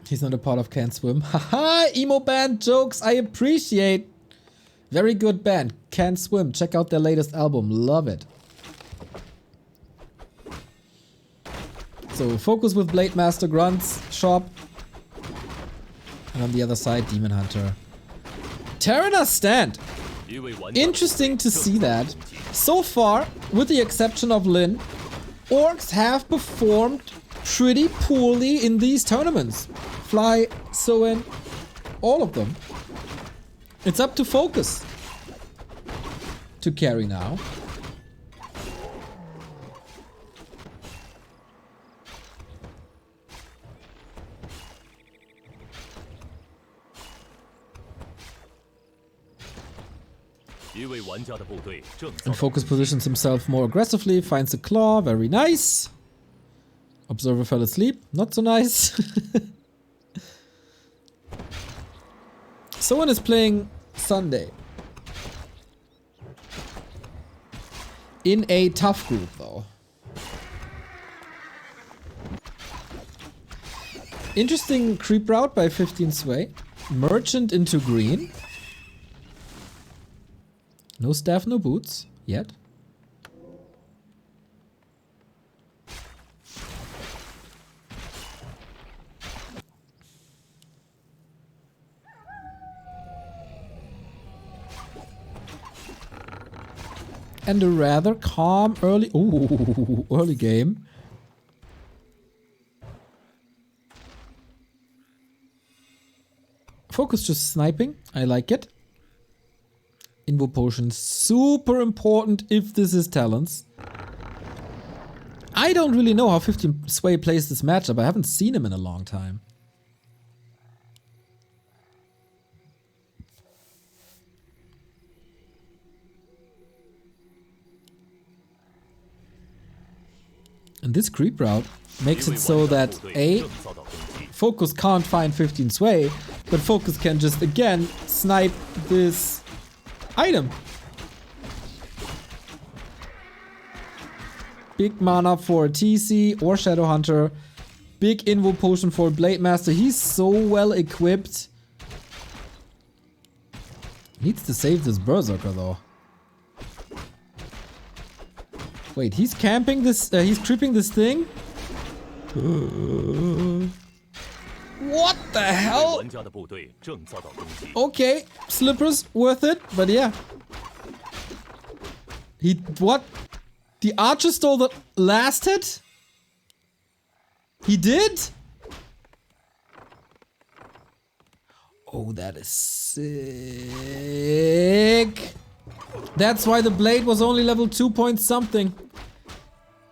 He's not a part of Can't Swim. Haha, emo band jokes I appreciate. Very good band. Can't Swim. Check out their latest album. Love it. So FoCuS with Blade Master, Grunts, Shop. And on the other side, Demon Hunter. Terranas stand. Interesting to see that. So far, with the exception of Lin, orcs have performed pretty poorly in these tournaments. Fly, Soen, all of them. It's up to FoCuS to carry now. And FoCuS positions himself more aggressively, finds a claw, very nice. Observer fell asleep, not so nice. Someone is playing Sunday. In a tough group though. Interesting creep route by 15 Sway. Merchant into green. No staff, no boots, yet. And a rather calm early... Ooh, early game. FoCuS just sniping, I like it. Invo potion, super important if this is talents. I don't really know how 15 Sway plays this matchup. I haven't seen him in a long time. And this creep route makes it so that A, FoCuS can't find 15 Sway, but FoCuS can just again snipe this item. Big mana for TC or Shadow Hunter. Big Invo potion for Blade Master. He's so well equipped. Needs to save this Berserker though. Wait, he's camping this, he's creeping this thing? What the hell? Okay, slippers, worth it, but yeah. What? The archer stole the last hit? He did? Oh, that is sick. That's why the blade was only level 2 point something.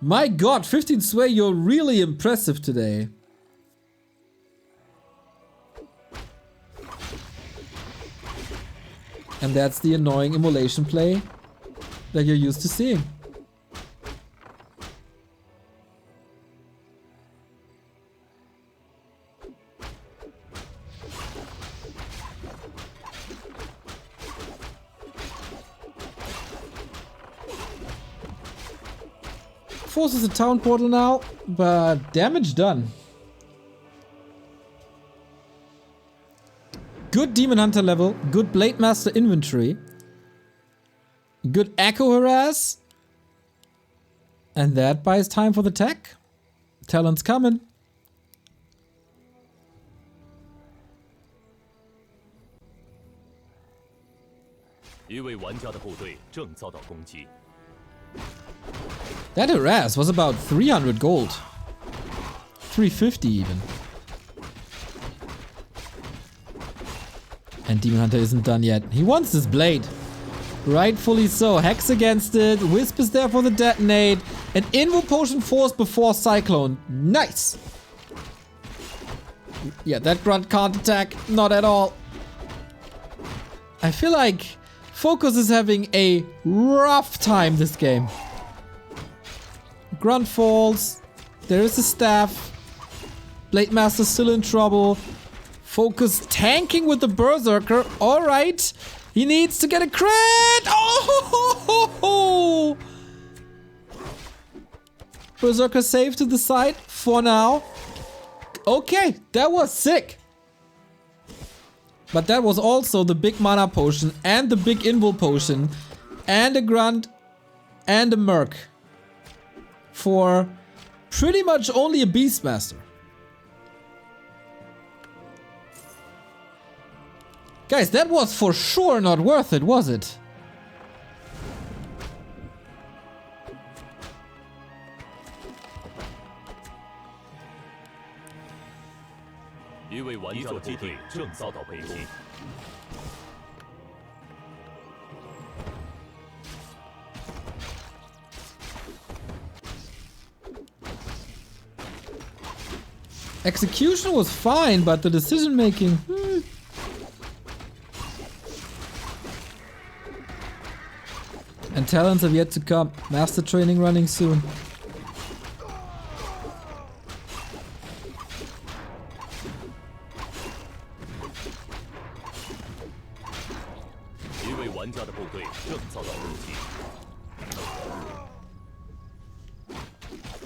My god, 15 Sway, you're really impressive today. And that's the annoying immolation play that you're used to seeing. Forces a town portal now, but damage done. Good Demon Hunter level, good Blade Master inventory, good Echo Harass, and that buys time for the tech. Talent's coming. That harass was about 300 gold. 350 even. And Demon Hunter isn't done yet. He wants this blade. Rightfully so. Hex against it. Wisp is there for the detonate. An Invo potion force before Cyclone. Nice. Yeah, that grunt can't attack. Not at all. I feel like FoCuS is having a rough time this game. Grunt falls. There is a staff. Blade Master still in trouble. FoCuS tanking with the Berserker. Alright. He needs to get a crit. Oh! Berserker safe to the side for now. Okay, that was sick. But that was also the big mana potion and the big invul potion and a grunt and a merc for pretty much only a beastmaster. Guys, that was for sure not worth it, was it? Execution was fine, but the decision making... And talents have yet to come. Master training running soon.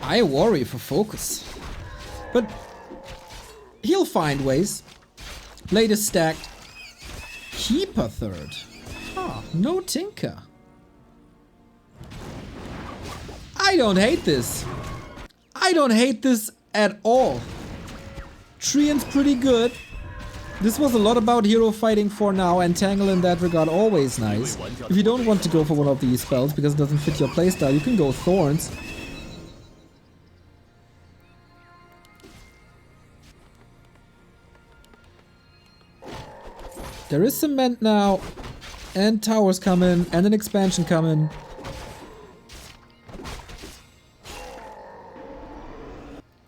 I worry for FoCuS. But he'll find ways. Blade is stacked. Keeper third. Huh, no Tinker. I don't hate this. I don't hate this at all. Trian's pretty good. This was a lot about hero fighting for now, and Tangle in that regard always nice. If you don't want to go for one of these spells because it doesn't fit your playstyle, you can go Thorns. There is cement now, and towers coming, and an expansion coming.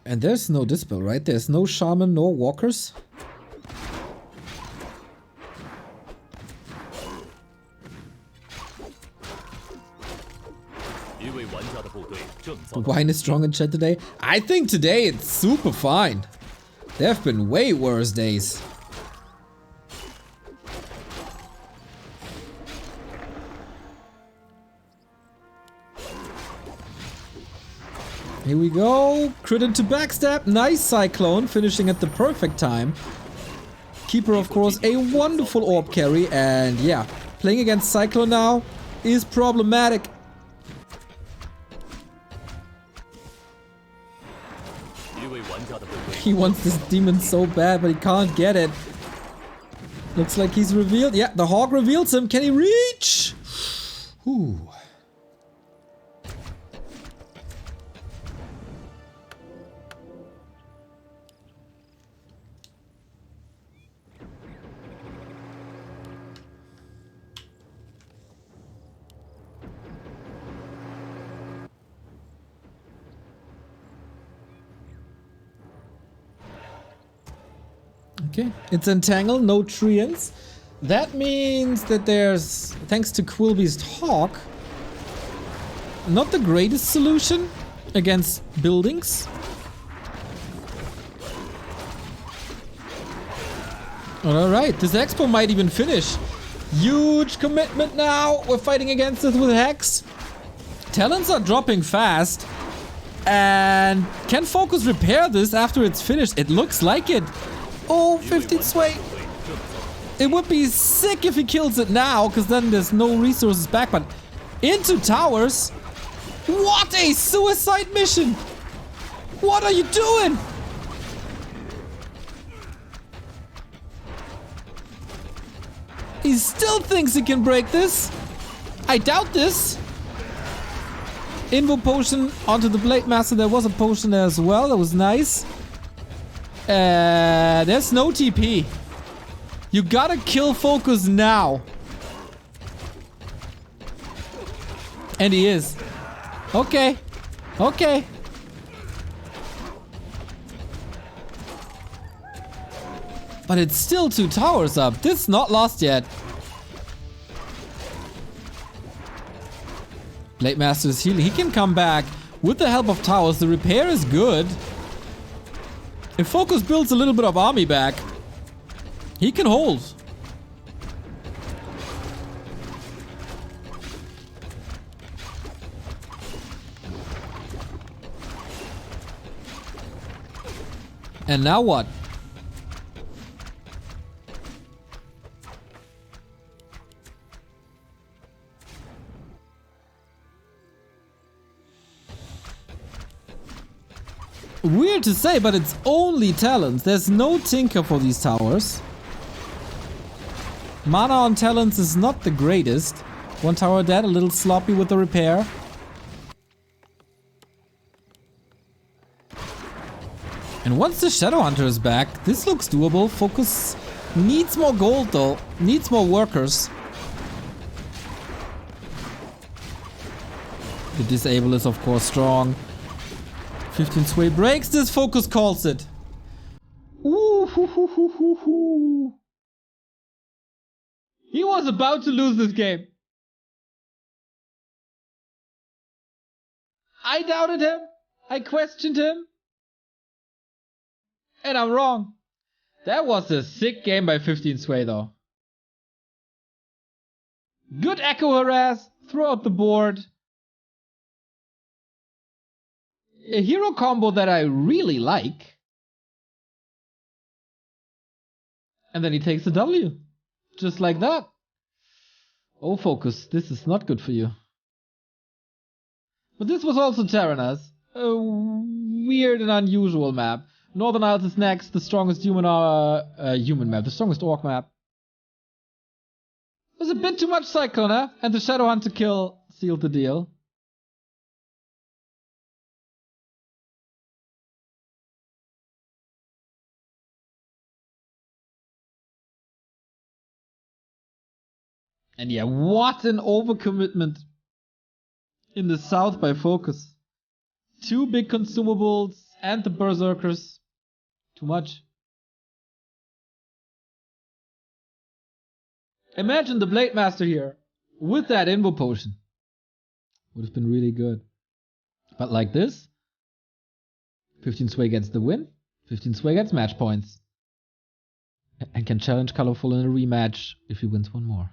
And there's no dispel, right? There's no shaman, no walkers. The wine is strong in chat today. I think today it's super fine. There have been way worse days. Here we go. Crit into backstab. Nice Cyclone, finishing at the perfect time. Keeper, of course, a wonderful orb carry. And yeah, playing against Cyclone now is problematic. He wants this demon so bad, but he can't get it. Looks like he's revealed. Yeah, the hog reveals him. Can he reach? Ooh. Okay, it's entangled, no treants. That means that there's, thanks to Quillbeast Hawk, not the greatest solution against buildings. Alright, this expo might even finish. Huge commitment now. We're fighting against it with Hex. Talents are dropping fast. And can FoCuS repair this after it's finished? It looks like it. Oh, 15 sway. It would be sick if he kills it now, because then there's no resources back. But into towers? What a suicide mission! What are you doing? He still thinks he can break this. I doubt this. Invo potion onto the Blade Master. There was a potion there as well. That was nice. There's no TP. You gotta kill FoCuS now. And he is. Okay. Okay. But it's still 2 towers up. This is not lost yet. Blade Master is healing. He can come back with the help of towers. The repair is good. If FoCuS builds a little bit of army back, he can hold. And now what? Weird to say, but it's only talents. There's no tinker for these towers. Mana on talents is not the greatest. One tower dead, a little sloppy with the repair. And once the Shadowhunter is back, this looks doable. FoCuS needs more gold though, needs more workers. The disable is of course strong. 15 sway breaks, this FoCuS calls it. Ooh, hoo, hoo, hoo, hoo, hoo. He was about to lose this game. I doubted him. I questioned him. And I'm wrong. That was a sick game by 15 sway though. Good echo harass throughout the board. A hero combo that I really like. And then he takes a W. Just like that. Oh FoCuS, this is not good for you. But this was also Terranas. A weird and unusual map. Northern Isles is next, the strongest human map, the strongest orc map. It was a bit too much Cyclone, eh? And the Shadowhunter kill sealed the deal. And yeah, what an overcommitment in the south by FoCuS. 2 big consumables and the berserkers. Too much. Imagine the Blade Master here with that Invo Potion. Would have been really good. But like this, 15 sway gets the win, 15 sway gets match points. And can challenge Colorful in a rematch if he wins one more.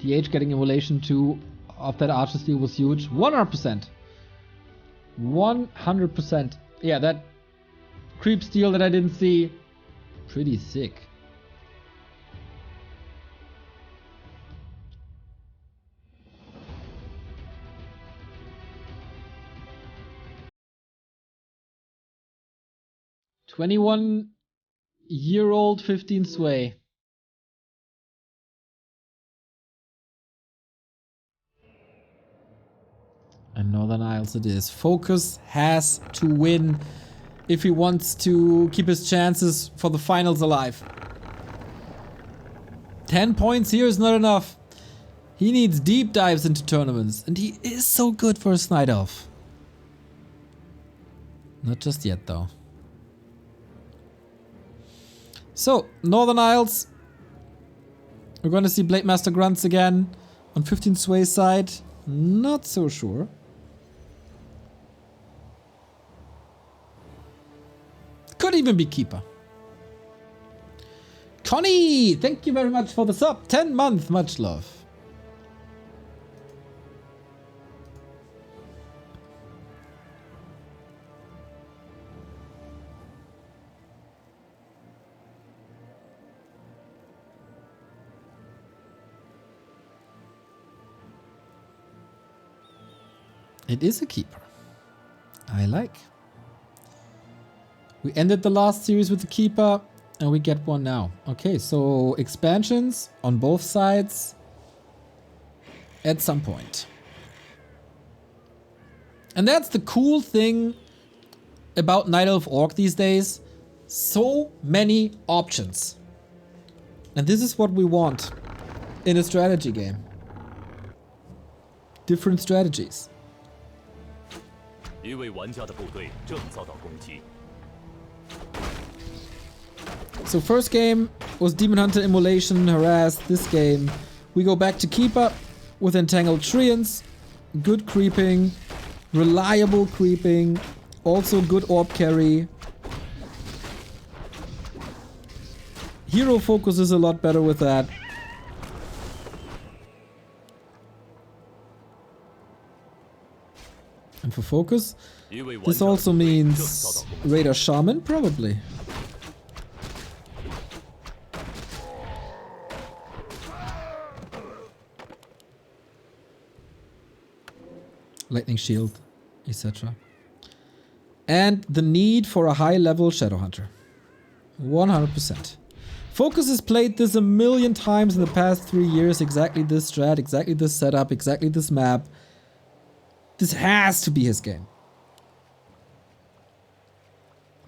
DH getting Immolation 2 of that Archer Steel was huge. 100%. 100%. Yeah, that creep steal that I didn't see. Pretty sick. "21-year-old 15 sway." And Northern Isles it is. FoCuS has to win if he wants to keep his chances for the finals alive. 10 points here is not enough. He needs deep dives into tournaments. And he is so good for a Night Elf. Not just yet though. So, Northern Isles. We're gonna see Blade Master Grunts again. On 15 sway side. Not so sure. Could even be Keeper. Connie, thank you very much for the sub. 10 months, much love. It is a Keeper. I like. We ended the last series with the Keeper, and we get one now. Okay, so expansions on both sides at some point. And that's the cool thing about Night Elf Orc these days. So many options. And this is what we want in a strategy game. Different strategies. So first game was Demon Hunter Immolation, Harass. This game we go back to Keeper with Entangled Treants. Good creeping, reliable creeping, also good orb carry. Hero FoCuS is a lot better with that. And for FoCuS, This also means Raider Shaman, probably. Lightning Shield, etc. And the need for a high-level Shadowhunter. 100%. FoCuS has played this a million times in the past 3 years. Exactly this strat, exactly this setup, exactly this map. This has to be his game.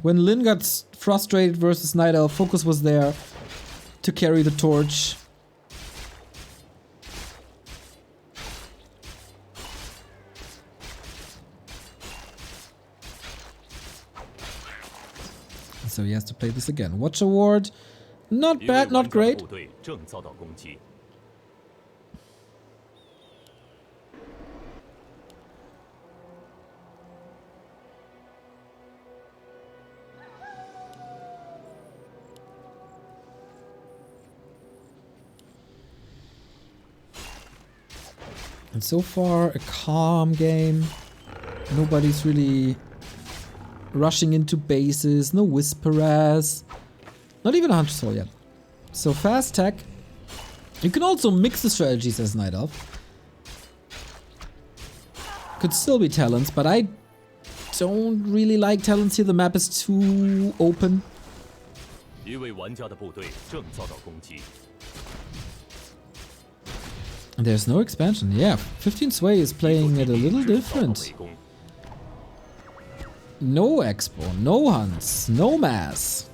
When Lin got frustrated versus Night Elf, FoCuS was there to carry the torch. So he has to play this again. Watch Award. Not bad, not great. And so far, a calm game. Nobody's really rushing into bases, no Whisperers. Not even a Hunter Soul yet. So fast tech. You can also mix the strategies as Night Elf. Could still be Talents, but I don't really like Talents here. The map is too open. There's no expansion. Yeah, 15 Sway is playing it a little different. No Expo, no Hunts, no Mass.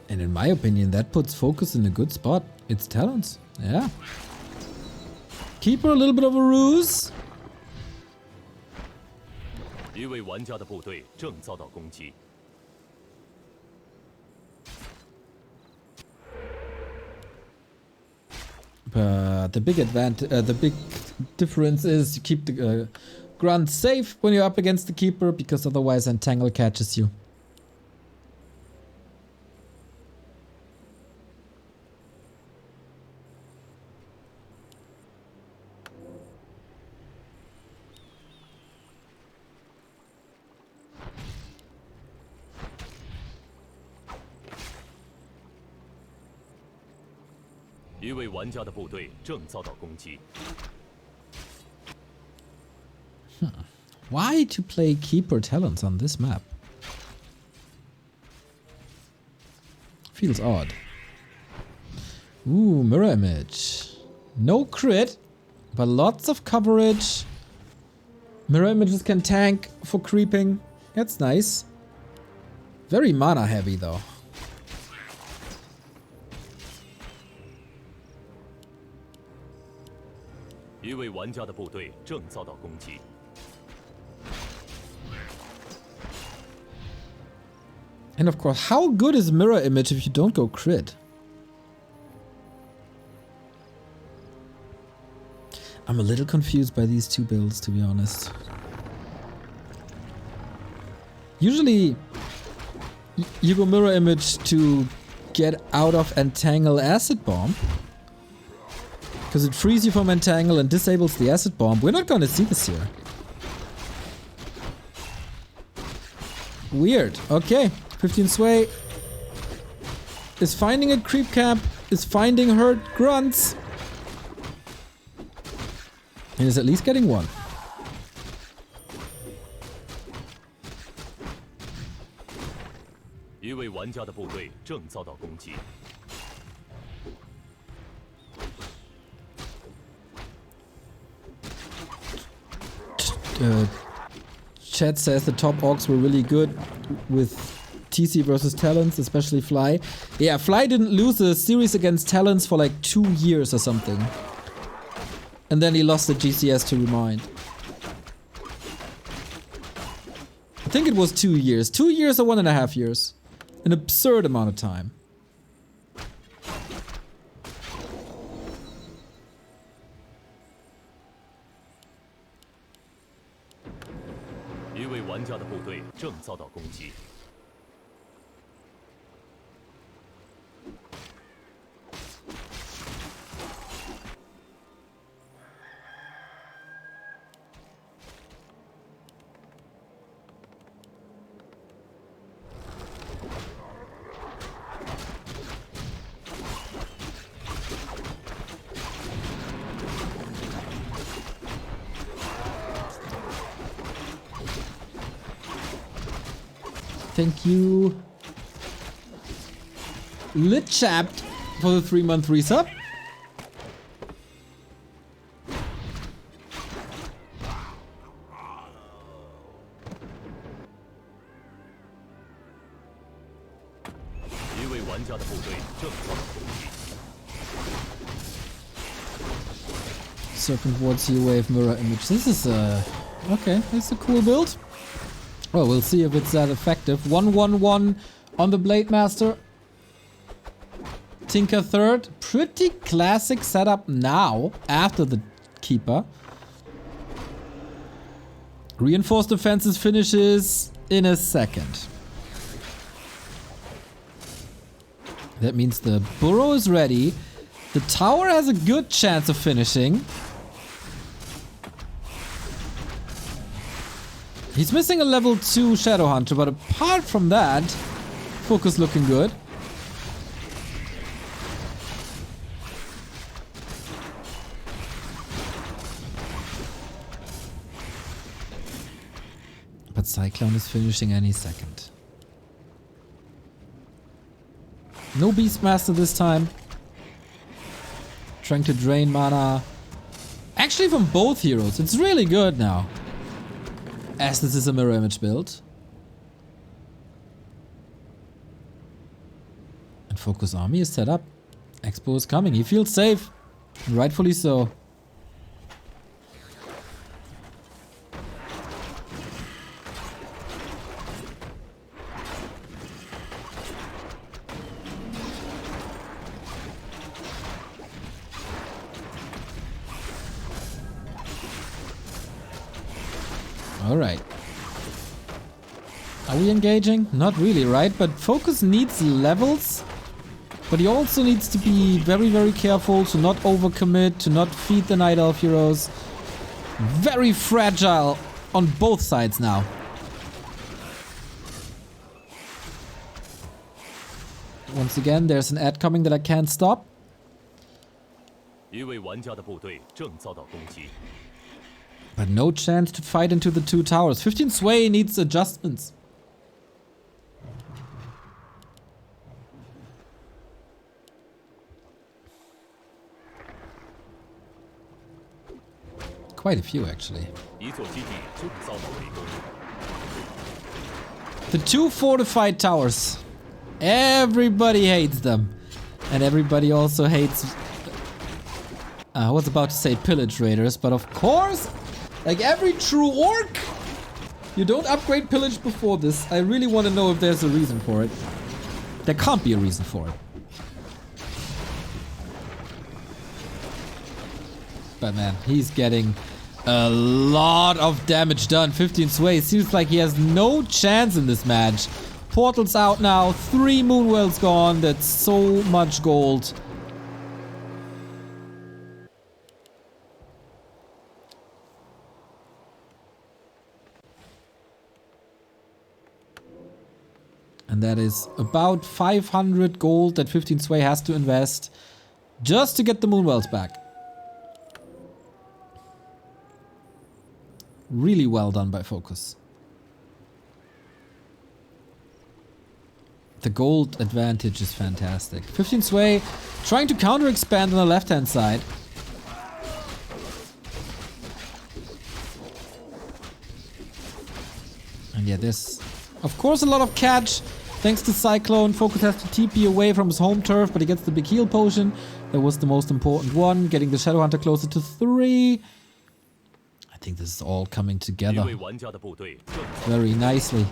And in my opinion, that puts FoCuS in a good spot. It's Talents, yeah. Keeper, a little bit of a ruse. The big advantage, the big difference is you keep the grunt safe when you're up against the keeper, because otherwise Entangle catches you. Why to play Keeper Talents on this map? Feels odd. Ooh, Mirror Image. No crit, but lots of coverage. Mirror Images can tank for creeping. That's nice. Very mana heavy though. And of course, how good is Mirror Image if you don't go crit? I'm a little confused by these two builds, to be honest. Usually, you go Mirror Image to get out of Entangle Acid Bomb, because it frees you from Entangle and disables the Acid Bomb. We're not going to see this here. Weird. Okay. 15 Sway is finding a creep camp, is finding hurt grunts, and is at least getting one. Chat says the top orcs were really good with TC versus Talents, especially Fly. Yeah, Fly didn't lose a series against Talents for like 2 years or something. And then he lost the GCS to Remind. I think it was 2 years. 2 years or 1.5 years. An absurd amount of time. Thank you, Lit Chapped, for the 3-month resub. Serpent Ward Sea Wave Mirror Image. This is okay, it's a cool build. Well, we'll see if it's that effective. 1-1-1 on the Blade Master. Tinker third. Pretty classic setup now, after the Keeper. Reinforced defenses finishes in a second. That means the burrow is ready. The tower has a good chance of finishing. He's missing a level 2 Shadow Hunter, but apart from that, FoCuS looking good. But Cyclone is finishing any second. No Beastmaster this time. Trying to drain mana. Actually from both heroes. It's really good now. As this is a mirror image build. And FoCuS army is set up. Expo is coming. He feels safe. And rightfully so. Alright. Are we engaging? Not really, right? But FoCuS needs levels. But he also needs to be very, very careful to not overcommit, to not feed the Night Elf heroes. Very fragile on both sides now. Once again, there's an ad coming that I can't stop. But no chance to fight into the 2 towers. 15 Sway needs adjustments. Quite a few, actually. The 2 fortified towers. Everybody hates them. And everybody also hates... I was about to say pillage raiders, but of course... Like every true orc, you don't upgrade pillage before this. I really want to know if there's a reason for it. There can't be a reason for it. But man, he's getting a lot of damage done. 15 Sway. Seems like he has no chance in this match. Portal's out now. 3 Moonwells gone. That's so much gold. And that is about 500 gold that 15 Sway has to invest just to get the Moonwells back. Really well done by FoCuS. The gold advantage is fantastic. 15 Sway trying to counter expand on the left hand side. And yeah, there's of course a lot of catch. Thanks to Cyclone, FoCuS has to TP away from his home turf, but he gets the big heal potion. That was the most important one, getting the Shadow Hunter closer to 3. I think this is all coming together very nicely.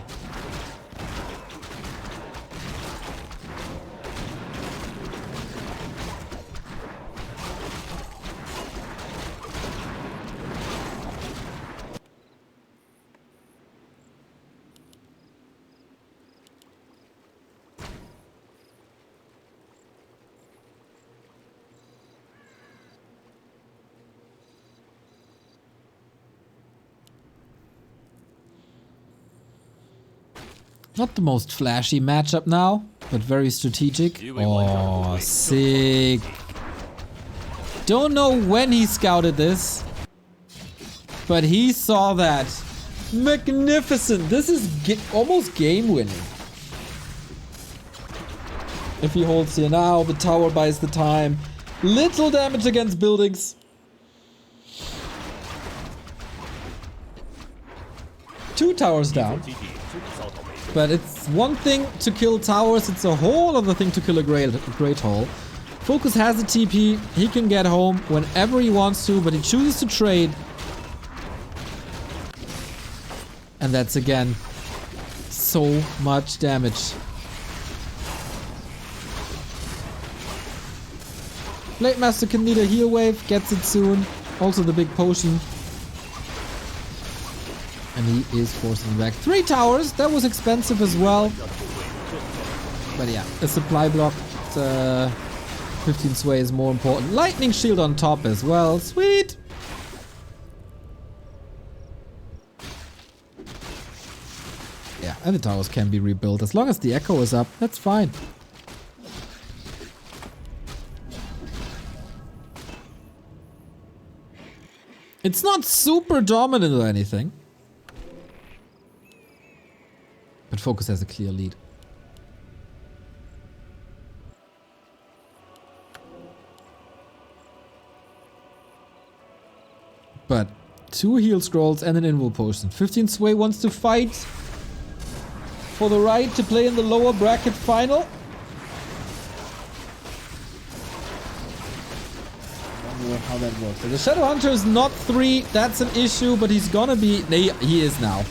Not the most flashy matchup now, but very strategic. Oh, sick. Don't know when he scouted this, but he saw that. Magnificent. This is almost game winning. if he holds here now. The tower buys the time. Little damage against buildings. Two towers down. But it's one thing to kill towers, it's a whole other thing to kill a great hall. FoCuS has a TP, he can get home whenever he wants to, but he chooses to trade. And that's again so much damage. Blade Master can need a heal wave, gets it soon. Also the big potion. And he is forcing back 3 towers. That was expensive as well. But yeah, a supply block. 15 sway is more important. Lightning shield on top as well. Sweet. Yeah, and the towers can be rebuilt. As long as the echo is up, that's fine. It's not super dominant or anything. But FoCuS has a clear lead. But 2 heal scrolls and an invul potion. 15 sway wants to fight for the right to play in the lower bracket final. I don't know how that works. So the Shadow Hunter is not 3. That's an issue, but he's gonna be... He is now.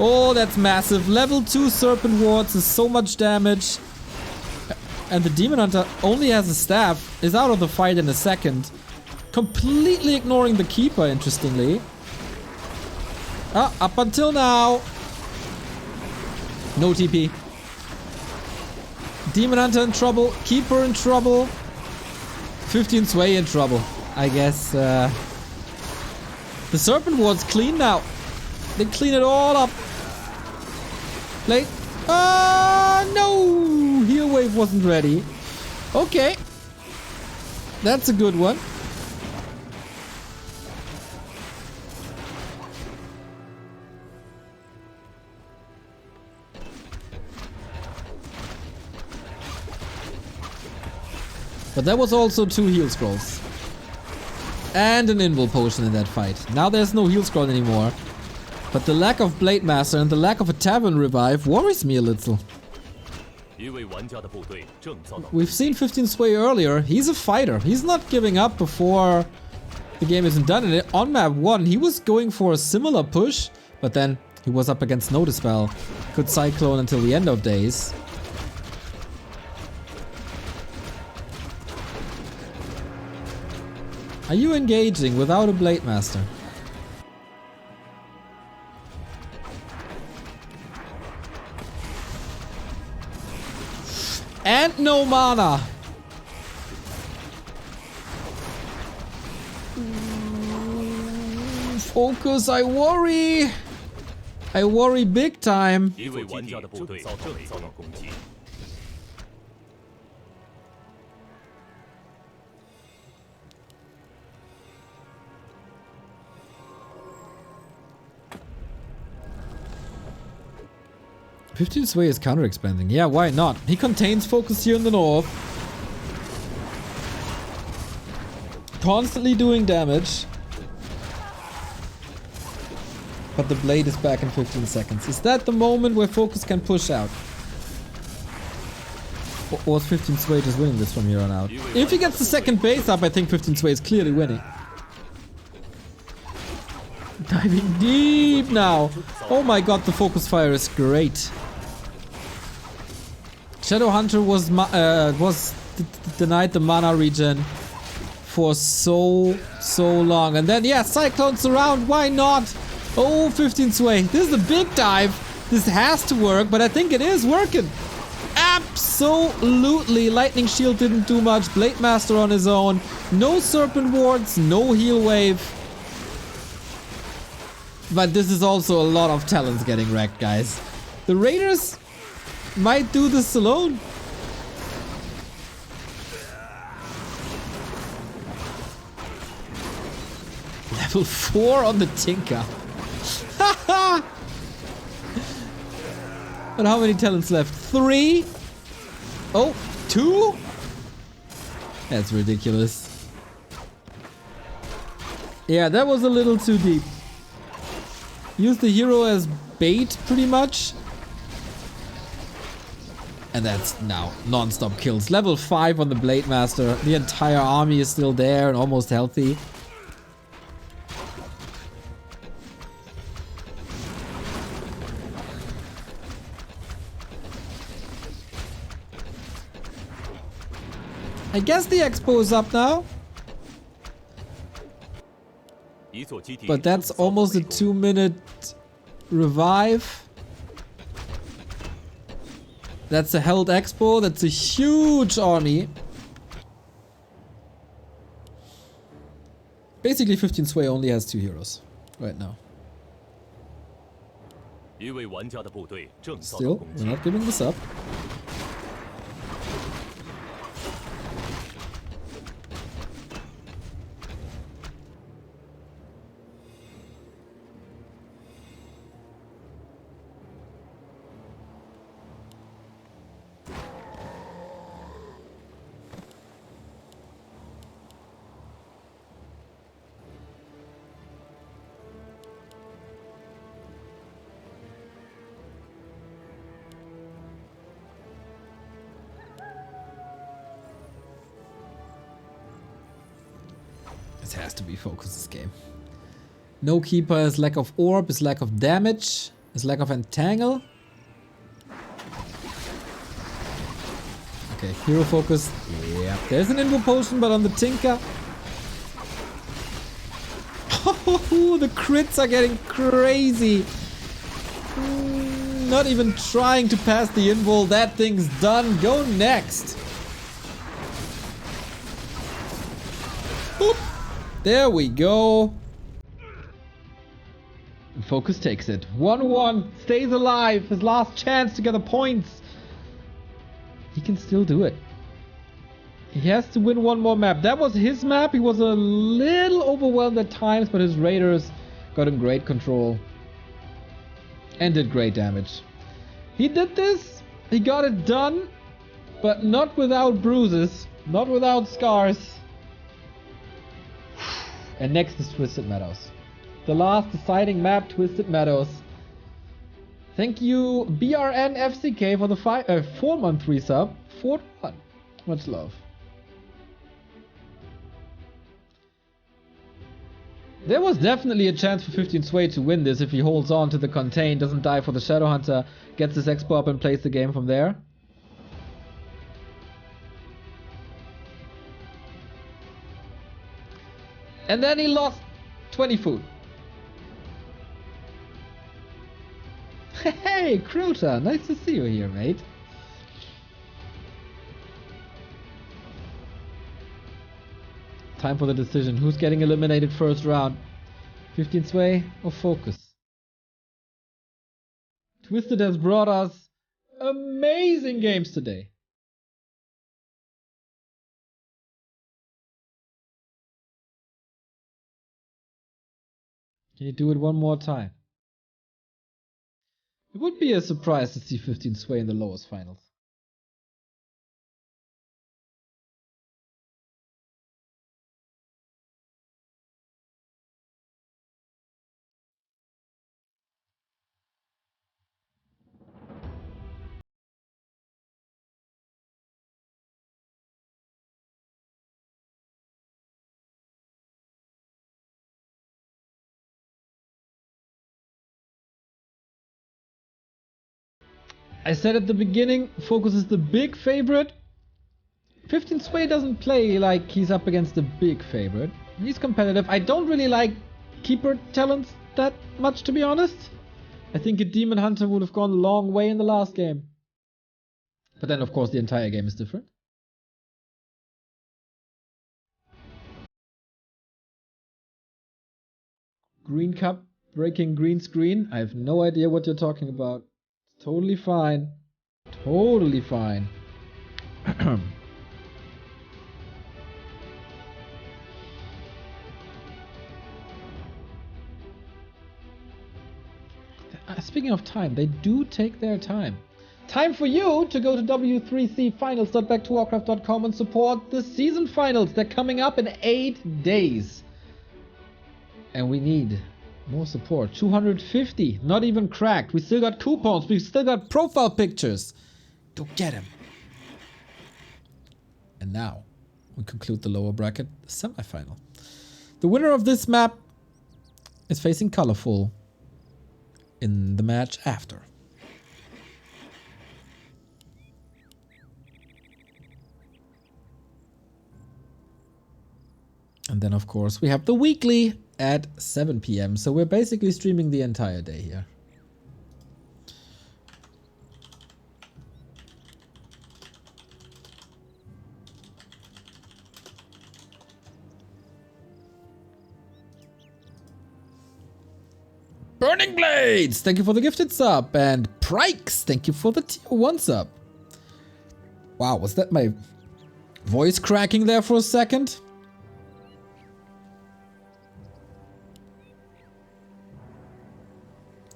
Oh, that's massive. Level 2 Serpent Wards is so much damage. And the Demon Hunter only has a staff. Is out of the fight in a second. Completely ignoring the Keeper, interestingly. Up until now. No TP. Demon Hunter in trouble. Keeper in trouble. 15 Sway in trouble. I guess the Serpent Ward's clean now. They clean it all up. Play. No! Heal wave wasn't ready. Okay. That's a good one. But there was also 2 heal scrolls. And an invul potion in that fight. Now there's no heal scroll anymore. But the lack of Blade Master and the lack of a Tavern Revive worries me a little. We've seen 15 Sway earlier. He's a fighter. He's not giving up before the game isn't done. And on map 1, he was going for a similar push. But then he was up against No Dispel. Could Cyclone until the end of days. Are you engaging without a Blade Master? And no mana. FoCuS, I worry. I worry big time. Fifteen Sway is counter expanding. Yeah, why not? He contains FoCuS here in the north. Constantly doing damage. But the blade is back in 15 seconds. Is that the moment where FoCuS can push out? Or is 15 Sway just winning this from here on out? If he gets the second base up, I think 15 Sway is clearly winning. Diving deep now. Oh my god, the FoCuS fire is great. Shadow Hunter was denied the mana regen for so long. And then, yeah, Cyclones around. Why not? Oh, 15 Sway. This is a big dive. This has to work, but I think it is working. Absolutely. Lightning Shield didn't do much. Blade Master on his own. No Serpent Wards. No heal wave. But this is also a lot of talents getting wrecked, guys. The Raiders might do this alone. Level 4 on the Tinker. But how many talents left? 3? Oh, 2? That's ridiculous. Yeah, that was a little too deep. Use the hero as bait, pretty much. And that's now non-stop kills. Level 5 on the Blade Master. The entire army is still there and almost healthy. I guess the expo is up now. But that's almost a 2-minute revive. That's a held expo. That's a huge army. Basically 15 Sway only has 2 heroes right now. Still, we're not giving this up. This has to be FoCuS game. No keeper is lack of orb, is lack of damage, is lack of entangle. Okay, hero focus. Yeah, there's an invo potion, but on the Tinker. Oh, the crits are getting crazy. Not even trying to pass the invul. That thing's done. Go next. Boop. There we go. FoCuS takes it. 1-1. Stays alive. His last chance to get the points. He can still do it. He has to win one more map. That was his map. He was a little overwhelmed at times, but his raiders got in great control. And did great damage. He did this. He got it done. But not without bruises. Not without scars. And next is Twisted Meadows. The last deciding map, Twisted Meadows. Thank you, BRN FCK, for the 4-month resub. 4-1. Much love. There was definitely a chance for 15 Sway to win this if he holds on to the contain, doesn't die for the Shadow Hunter, gets his expo up and plays the game from there. And then he lost 20 food. Hey, Crota, nice to see you here, mate. Time for the decision. Who's getting eliminated first round? 15 Sway or FoCuS? Twisted has brought us amazing games today. Can you do it one more time? It would be a surprise to see 15 Sway in the lowest finals. I said at the beginning, FoCuS is the big favorite. 15 Sway doesn't play like he's up against the big favorite. He's competitive. I don't really like keeper talents that much, to be honest. I think a Demon Hunter would have gone a long way in the last game. But then, of course, the entire game is different. Green Cup breaking green screen. I have no idea what you're talking about. Totally fine. Totally fine. Speaking of time, they do take their time. time for you to go to W3CFinals.back2warcraft.com and support the season finals. They're coming up in 8 days. And we need more support. 250, not even cracked. We still got coupons, we still got profile pictures. Go get him. And now we conclude the lower bracket, the semifinal. The winner of this map is facing Colorful in the match after. And then of course we have the weekly at 7 PM. So we're basically streaming the entire day here. Burning Blades, thank you for the gifted sub. And Prikes, thank you for the tier 1 sub. Wow, was that my voice cracking there for a second?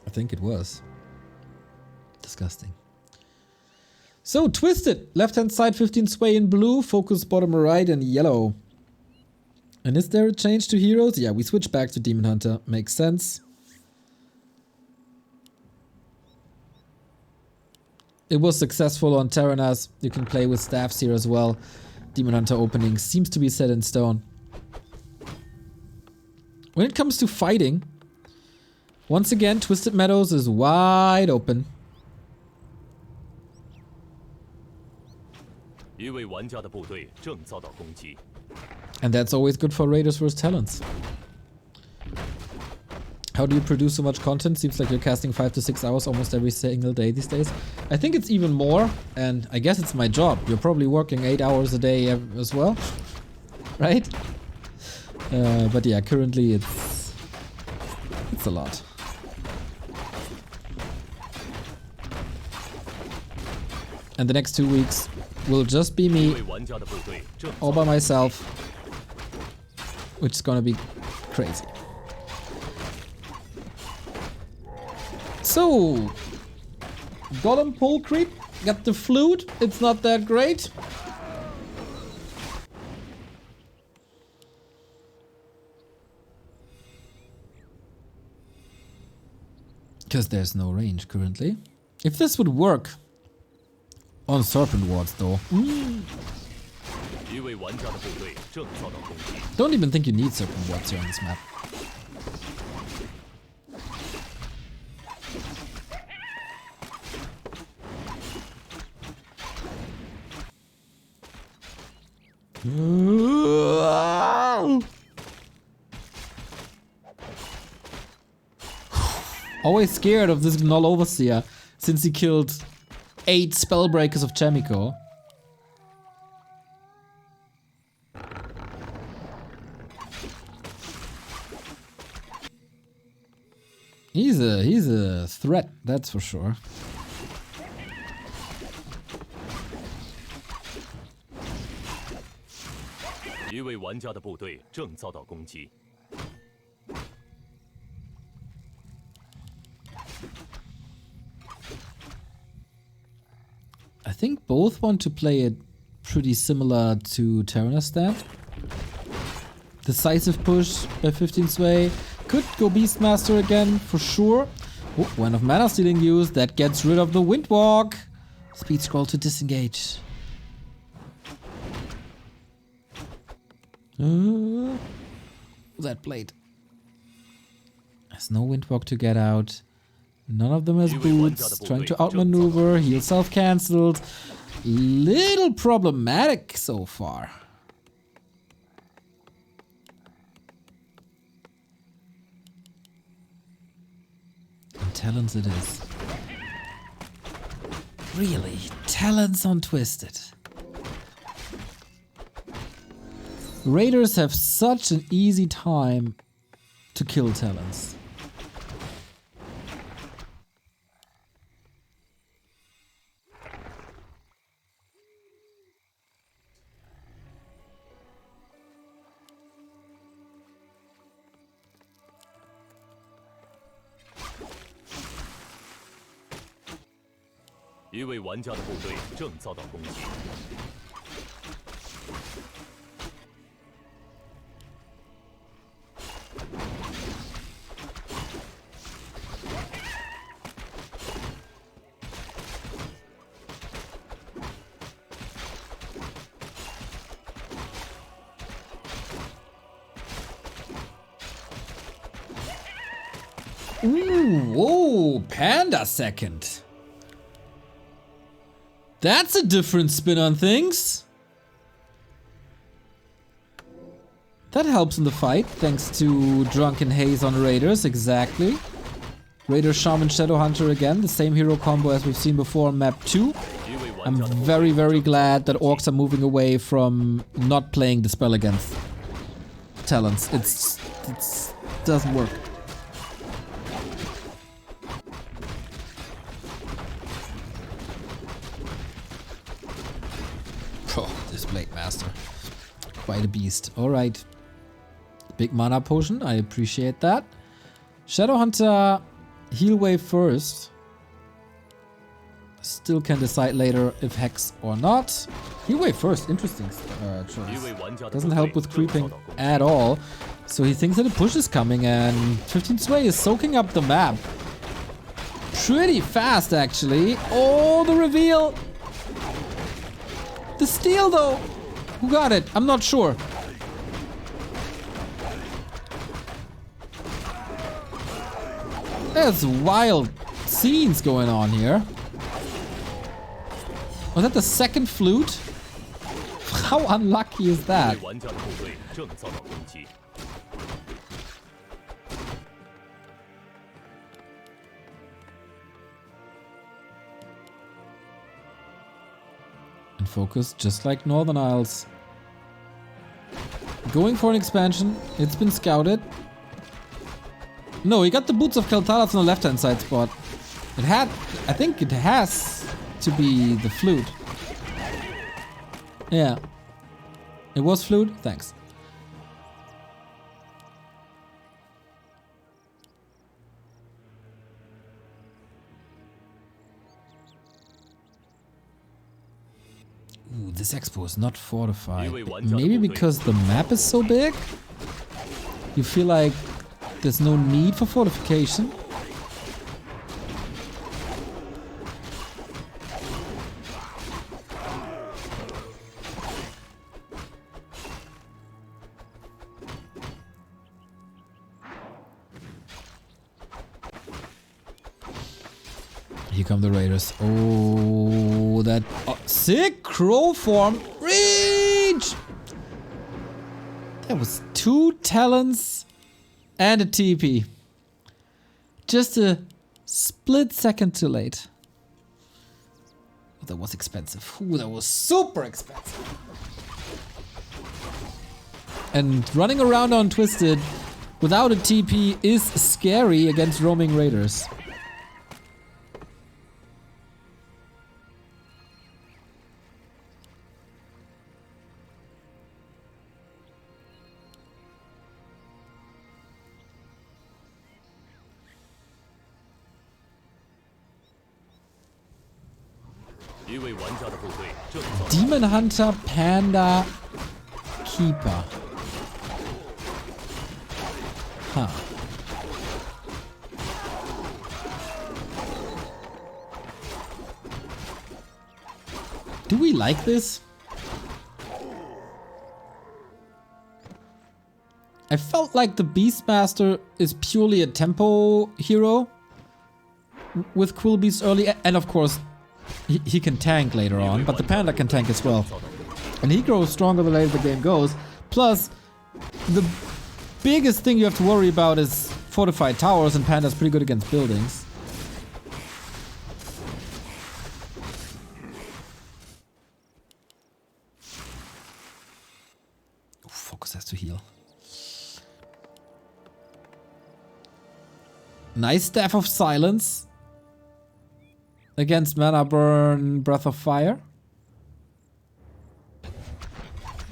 I think it was. Disgusting. So, Twisted. Left-hand side 15 sway in blue. FoCuS bottom right in yellow. And is there a change to heroes? Yeah, we switch back to Demon Hunter. Makes sense. It was successful on Terranas. You can play with staffs here as well. Demon Hunter opening seems to be set in stone. When it comes to fighting, once again, Twisted Meadows is wide open. And that's always good for Raiders vs Talents. How do you produce so much content? Seems like you're casting 5 to 6 hours almost every single day these days. I think it's even more, and I guess it's my job. You're probably working 8 hours a day as well, right? But yeah, currently it's a lot. And the next 2 weeks will just be me, all by myself, which is gonna be crazy. So, Golem Pole Creep, got the flute, it's not that great. Because there's no range currently. If this would work on Serpent Wards though. Don't even think you need Serpent Wards here on this map. Always scared of this Gnoll Overseer since he killed 8 Spellbreakers of Chemico. He's a threat, that's for sure. I think both want to play it pretty similar to Terranas stand. Decisive push by 15 sway. Could go Beastmaster again, for sure. Oh, one of mana stealing used. That gets rid of the Windwalk. Speed scroll to disengage. That blade. There's no Windwalk to get out. None of them has boots. Trying to outmaneuver. Heal self-cancelled. Little problematic so far. And Talons it is. Really? Talons on Twisted. Raiders have such an easy time to kill Talons. 一位玩家的部队正遭到攻击。 Ooh, whoa, Panda second. That's a different spin on things. That helps in the fight, thanks to Drunken Haze on Raiders, exactly. Raider, Shaman, Shadowhunter again, the same hero combo as we've seen before on map 2. I'm very, very glad that orcs are moving away from not playing the spell against talents. It doesn't work. Oh, this Blade Master. Quite a beast. Alright. Big mana potion. I appreciate that. Shadowhunter, heal wave first. Still can decide later if Hex or not. Heal wave first. Interesting choice. Doesn't help with creeping at all. So he thinks that a push is coming and 15 Sway is soaking up the map. Pretty fast, actually. Oh, the reveal. The steal, though. Who got it? I'm not sure. There's wild scenes going on here. Was that the second flute? How unlucky is that? And FoCuS, just like Northern Isles. Going for an expansion. It's been scouted. No, he got the Boots of Kel'Thuzad on the left-hand side spot. It had... I think it has to be the flute. Yeah. It was flute? Thanks. Ooh, this expo is not fortified. Maybe because the map is so big? You feel like there's no need for fortification? Here come the Raiders. Oh, that sick crow form. Reach! That was 2 talents and a TP. Just a split second too late. Oh, that was expensive. Ooh, that was super expensive. And running around on Twisted without a TP is scary against roaming Raiders. Demon Hunter, Panda, Keeper. Huh. Do we like this? I felt like the Beastmaster is purely a tempo hero with Cool Beast early, and of course he can tank later on, but the Panda can tank as well. And he grows stronger the later the game goes. Plus, the biggest thing you have to worry about is fortified towers, and Panda's pretty good against buildings. Ooh, FoCuS has to heal. Nice Staff of Silence. Against Mana Burn, Breath of Fire.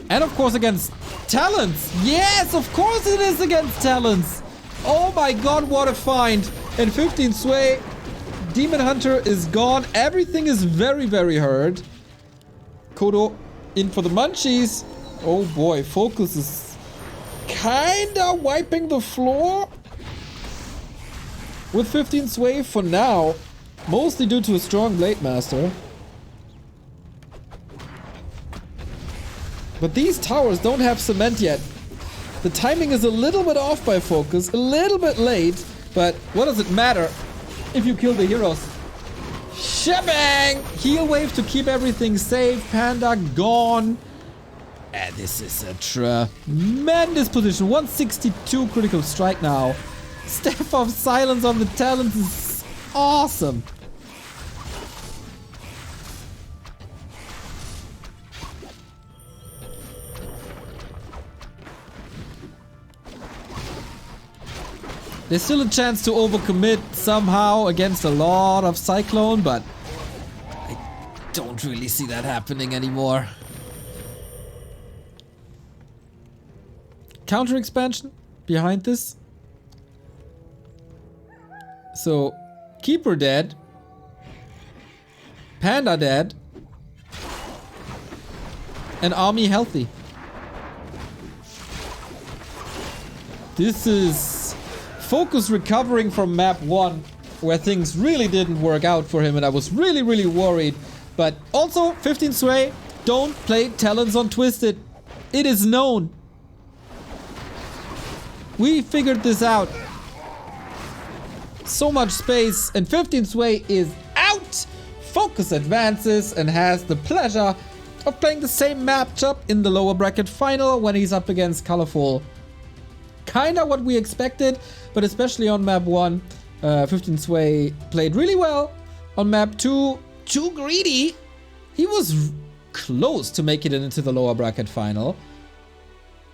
And of course against Talents. Yes, of course it is against Talents. Oh my god, what a find. And 15 Sway Demon Hunter is gone. Everything is very, very hurt. Kodo in for the munchies. Oh boy, FoCuS is kinda wiping the floor with 15 sway for now. Mostly due to a strong Blade Master. But these towers don't have cement yet. The timing is a little bit off by FoCuS, a little bit late, but what does it matter if you kill the heroes? Shebang! Heal wave to keep everything safe. Panda gone. And this is a tremendous position. 162 critical strike now. Staff of Silence on the talents is awesome. There's still a chance to overcommit somehow against a lot of Cyclone, but I don't really see that happening anymore. Counter expansion behind this. So, Keeper dead. Panda dead. And Army healthy. This is FoCuS recovering from map 1, where things really didn't work out for him and I was really, really worried. But also, 15 sway, don't play Talons on Twisted. It is known. We figured this out. So much space and 15 sway is out. FoCuS advances and has the pleasure of playing the same matchup in the lower bracket final when he's up against Colorful. Kinda what we expected, but especially on map 1, 15 sway played really well. On map 2, too greedy. He was close to make it into the lower bracket final.